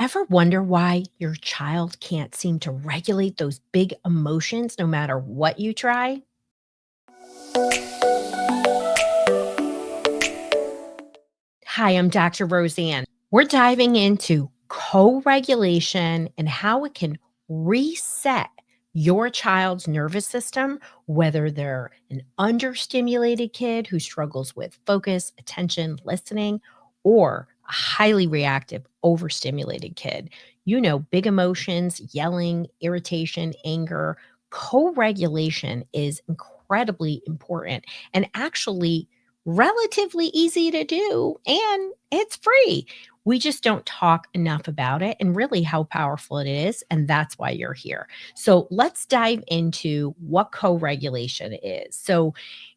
Ever wonder why your child can't seem to regulate those big emotions no matter what you try? Hi, I'm Dr. Roseann. We're diving into co regulation and how it can reset your child's nervous system, whether they're an understimulated kid who struggles with focus, attention, listening, or a highly reactive, overstimulated kid. You know, big emotions, yelling, irritation, anger. Co regulation is incredibly important and actually relatively easy to do, and it's free. We just don't talk enough about it and really how powerful it is. And that's why you're here. So let's dive into what co regulation is. So,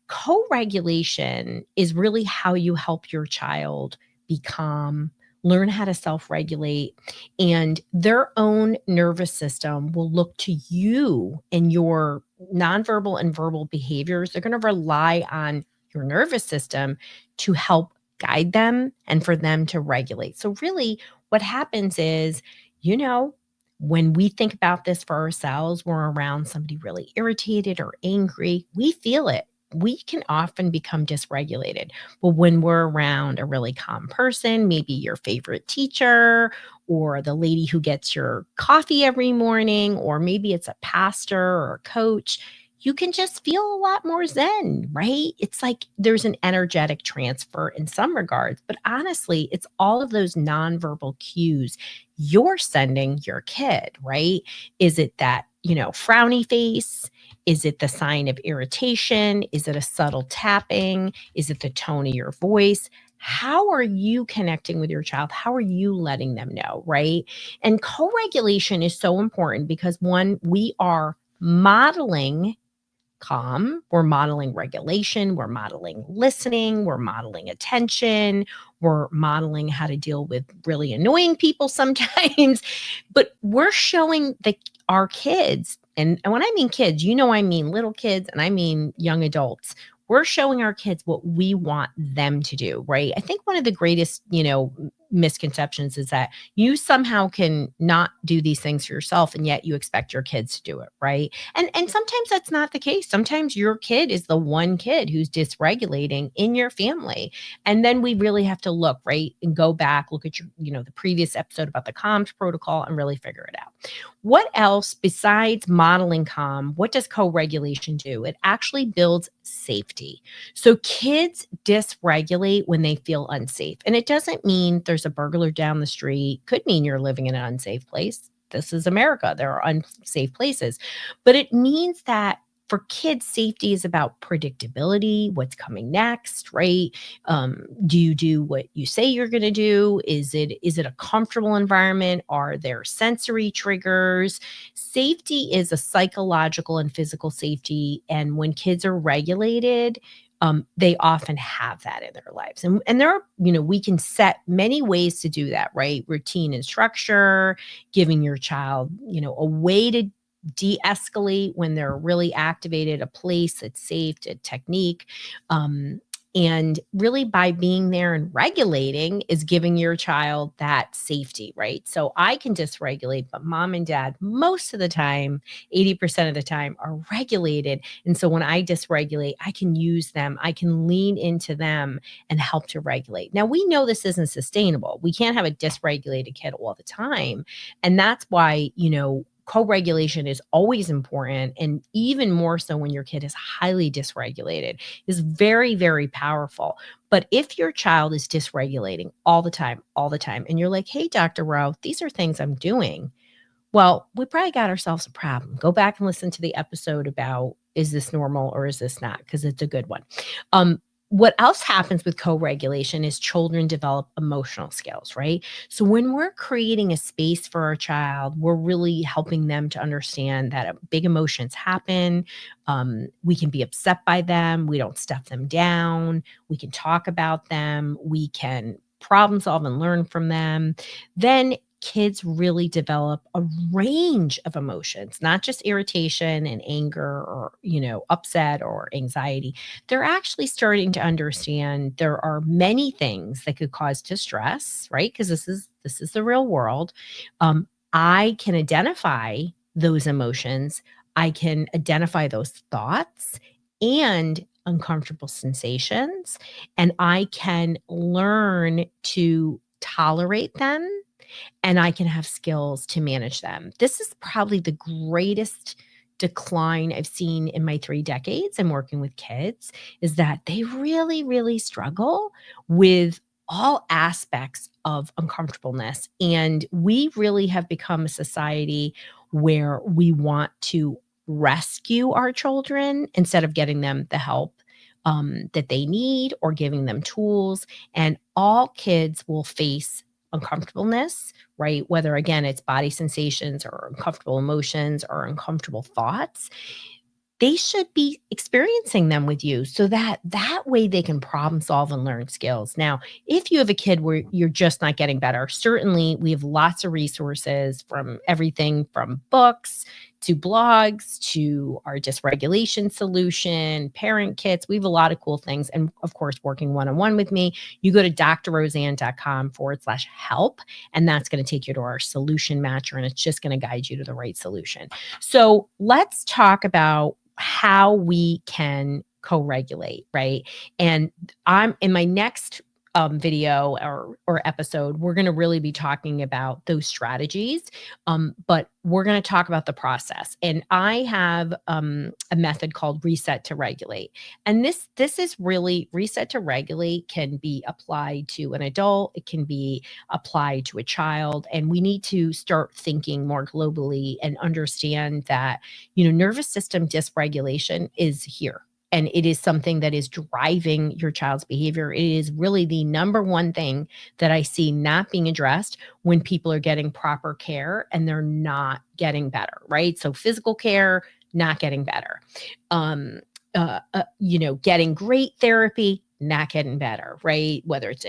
co regulation is really how you help your child be calm, learn how to self regulate, and their own nervous system will look to you and your nonverbal and verbal behaviors. They're going to rely on your nervous system to help guide them and for them to regulate. So, really, what happens is, you know, when we think about this for ourselves, we're around somebody really irritated or angry, we feel it. We can often become dysregulated. But when we're around a really calm person, maybe your favorite teacher or the lady who gets your coffee every morning, or maybe it's a pastor or a coach, you can just feel a lot more zen, right? It's like there's an energetic transfer in some regards, but honestly, it's all of those nonverbal cues you're sending your kid, right? Is it that, frowny face? Is it the sign of irritation? Is it a subtle tapping? Is it the tone of your voice? How are you connecting with your child? How are you letting them know, right? And co regulation is so important because one, we are modeling calm, we're modeling regulation, we're modeling listening, we're modeling attention, we're modeling how to deal with really annoying people sometimes, but we're showing our kids, and when I mean kids, I mean little kids and I mean young adults. We're showing our kids what we want them to do, right? I think one of the greatest, misconceptions is that you somehow can not do these things for yourself and yet you expect your kids to do it, right? And sometimes that's not the case. Sometimes your kid is the one kid who's dysregulating in your family. And then we really have to look, right? And go back, look at your, the previous episode about the comms protocol and really figure it out. What else besides modeling calm, what does co-regulation do? It actually builds safety. So kids dysregulate when they feel unsafe. And it doesn't mean there's a burglar down the street, could mean you're living in an unsafe place. This is America. There are unsafe places. But it means that for kids, safety is about predictability, what's coming next, right? Do you do what you say you're going to do? Is it a comfortable environment? Are there sensory triggers? Safety is a psychological and physical safety, and when kids are regulated, they often have that in their lives. And there are, we can set many ways to do that, right? Routine and structure, giving your child, a way to de-escalate when they're really activated, a place that's safe, a technique. And really by being there and regulating is giving your child that safety, right? So I can dysregulate, but mom and dad, most of the time, 80% of the time, are regulated. And so when I dysregulate, I can use them, I can lean into them and help to regulate. Now, we know this isn't sustainable. We can't have a dysregulated kid all the time. And that's why, co-regulation is always important, and even more so when your kid is highly dysregulated, is very, very powerful. But if your child is dysregulating all the time, and you're like, hey, Dr. Rowe, these are things I'm doing. Well, we probably got ourselves a problem. Go back and listen to the episode about, is this normal or is this not? Because it's a good one. What else happens with co-regulation is children develop emotional skills, right? So when we're creating a space for our child, we're really helping them to understand that big emotions happen. We can be upset by them. We don't stuff them down. We can talk about them. We can problem solve and learn from them. Then kids really develop a range of emotions, not just irritation and anger or, upset or anxiety. They're actually starting to understand there are many things that could cause distress, right? Because this is the real world. I can identify those emotions. I can identify those thoughts and uncomfortable sensations, and I can learn to tolerate them, and I can have skills to manage them. This is probably the greatest decline I've seen in my 3 decades in working with kids, is that they really, really struggle with all aspects of uncomfortableness, and we really have become a society where we want to rescue our children instead of getting them the help, that they need or giving them tools, and all kids will face uncomfortableness, right? Whether again, it's body sensations or uncomfortable emotions or uncomfortable thoughts, they should be experiencing them with you so that way they can problem solve and learn skills. Now, if you have a kid where you're just not getting better, certainly we have lots of resources, from everything from books to blogs to our dysregulation solution, parent kits. We have a lot of cool things. And of course, working one-on-one with me, you go to drroseann.com/help, and that's going to take you to our solution matcher, and it's just going to guide you to the right solution. So let's talk about how we can co-regulate, right? And I'm in my next video or episode, we're going to really be talking about those strategies, but we're going to talk about the process. And I have a method called reset to regulate, and this is really, reset to regulate can be applied to an adult, it can be applied to a child, and we need to start thinking more globally and understand that nervous system dysregulation is here. And it is something that is driving your child's behavior. It is really the number one thing that I see not being addressed when people are getting proper care and they're not getting better, right? So physical care, not getting better. Getting great therapy, not getting better, right? Whether it's,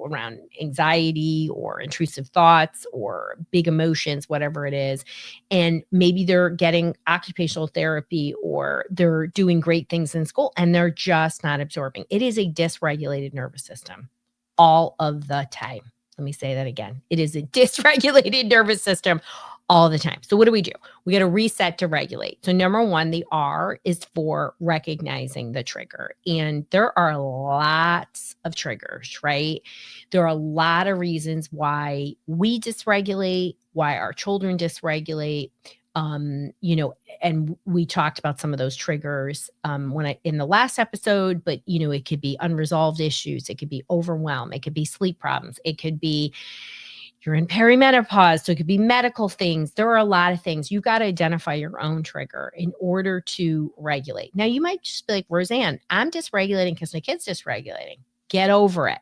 around anxiety or intrusive thoughts or big emotions, whatever it is. And maybe they're getting occupational therapy or they're doing great things in school and they're just not absorbing. It is a dysregulated nervous system all of the time. Let me say that again. It is a dysregulated nervous system all the time. So what do? We got to reset to regulate. So number one, the R is for recognizing the trigger. And there are lots of triggers, right? There are a lot of reasons why we dysregulate, why our children dysregulate. And we talked about some of those triggers in the last episode, but it could be unresolved issues, it could be overwhelm, it could be sleep problems, it could be you're in perimenopause, so it could be medical things. There are a lot of things. You got to identify your own trigger in order to regulate. Now, you might just be like, Roseann, I'm dysregulating because my kid's dysregulating. Get over it.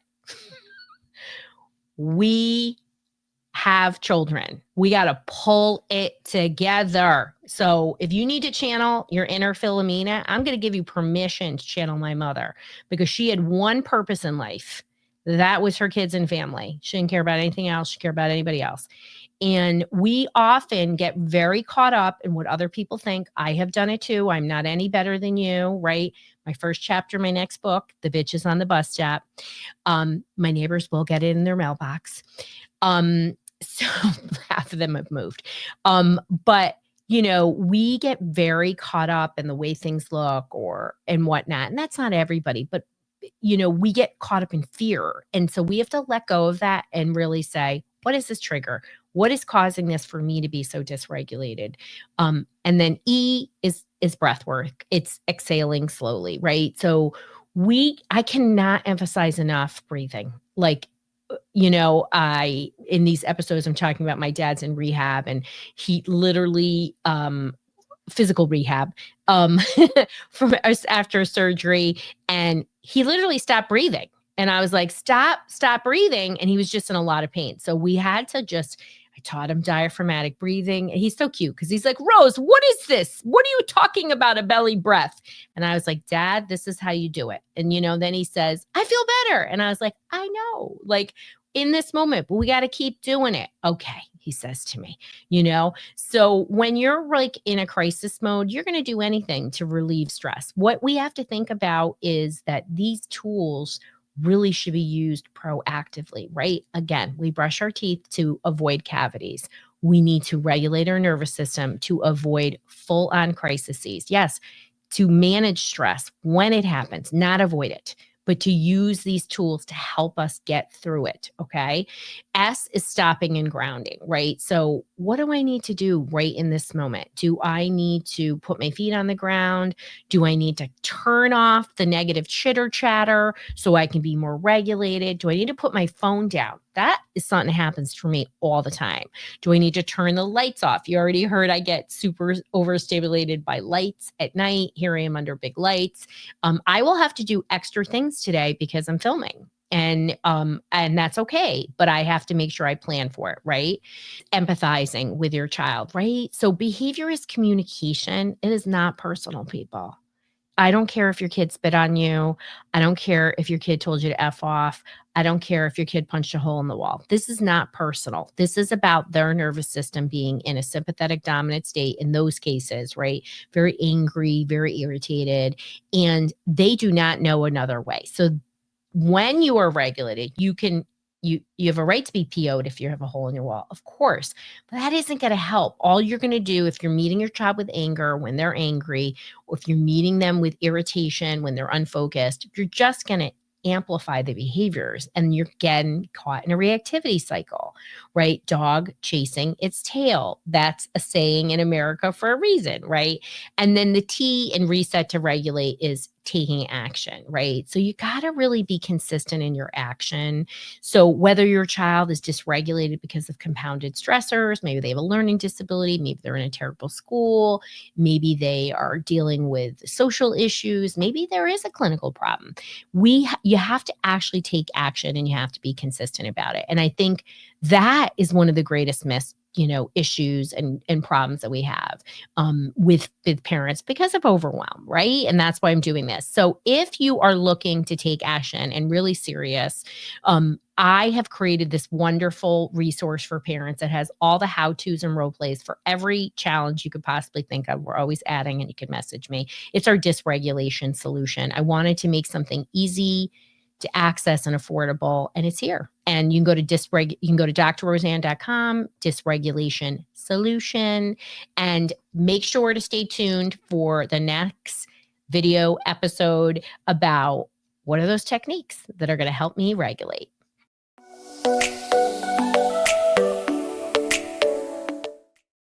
We have children. We got to pull it together. So if you need to channel your inner Philomena, I'm going to give you permission to channel my mother, because she had one purpose in life. That was her kids and family. She didn't care about anything else. She cared about anybody else. And we often get very caught up in what other people think. I have done it too. I'm not any better than you, right? My first chapter, my next book, The Bitches on the Bus Stop. My neighbors will get it in their mailbox. So half of them have moved. But we get very caught up in the way things look and whatnot. And that's not everybody, but we get caught up in fear. And so we have to let go of that and really say, what is this trigger? What is causing this for me to be so dysregulated? And then E is breath work. It's exhaling slowly, right? So I cannot emphasize enough breathing. Like, in these episodes, I'm talking about my dad's in rehab, and he literally, physical rehab, from after surgery, and he literally stopped breathing. And I was like, stop breathing. And he was just in a lot of pain. So we had to I taught him diaphragmatic breathing. And he's so cute because he's like, Rose, what is this? What are you talking about, a belly breath? And I was like, Dad, this is how you do it. And, then he says, I feel better. And I was like, I know, like in this moment, but we got to keep doing it. Okay. he says to me, you know? So when you're like in a crisis mode, you're going to do anything to relieve stress. What we have to think about is that these tools really should be used proactively, right? Again, we brush our teeth to avoid cavities. We need to regulate our nervous system to avoid full on crises. Yes, to manage stress when it happens, not avoid it, but to use these tools to help us get through it. Okay. S is stopping and grounding, right? So, what do I need to do right in this moment? Do I need to put my feet on the ground? Do I need to turn off the negative chitter chatter so I can be more regulated? Do I need to put my phone down? That is something that happens for me all the time. Do I need to turn the lights off? You already heard I get super overstimulated by lights at night. Here I am under big lights. I will have to do extra things today because I'm filming. And that's okay, but I have to make sure I plan for it, right? Empathizing with your child, right? So behavior is communication. It is not personal, people. I don't care if your kid spit on you. I don't care if your kid told you to F off. I don't care if your kid punched a hole in the wall. This is not personal. This is about their nervous system being in a sympathetic dominant state in those cases, right? Very angry, very irritated, and they do not know another way. So when you are regulated, you have a right to be PO'd if you have a hole in your wall, of course, but that isn't going to help. All you're going to do if you're meeting your child with anger when they're angry, or if you're meeting them with irritation when they're unfocused, you're just going to amplify the behaviors and you're getting caught in a reactivity cycle, right? Dog chasing its tail. That's a saying in America for a reason, right? And then the T in reset to regulate is taking action, right? So you got to really be consistent in your action. So whether your child is dysregulated because of compounded stressors, maybe they have a learning disability, maybe they're in a terrible school, maybe they are dealing with social issues, maybe there is a clinical problem. You have to actually take action and you have to be consistent about it. And I think that is one of the greatest issues and problems that we have with parents because of overwhelm, right? And that's why I'm doing this. So if you are looking to take action and really serious, I have created this wonderful resource for parents that has all the how-tos and role plays for every challenge you could possibly think of. We're always adding, and you can message me. It's our dysregulation solution. I wanted to make something easy to access and affordable, and it's here. And you can go to drroseann.com, dysregulation solution, and make sure to stay tuned for the next video episode about what are those techniques that are going to help me regulate.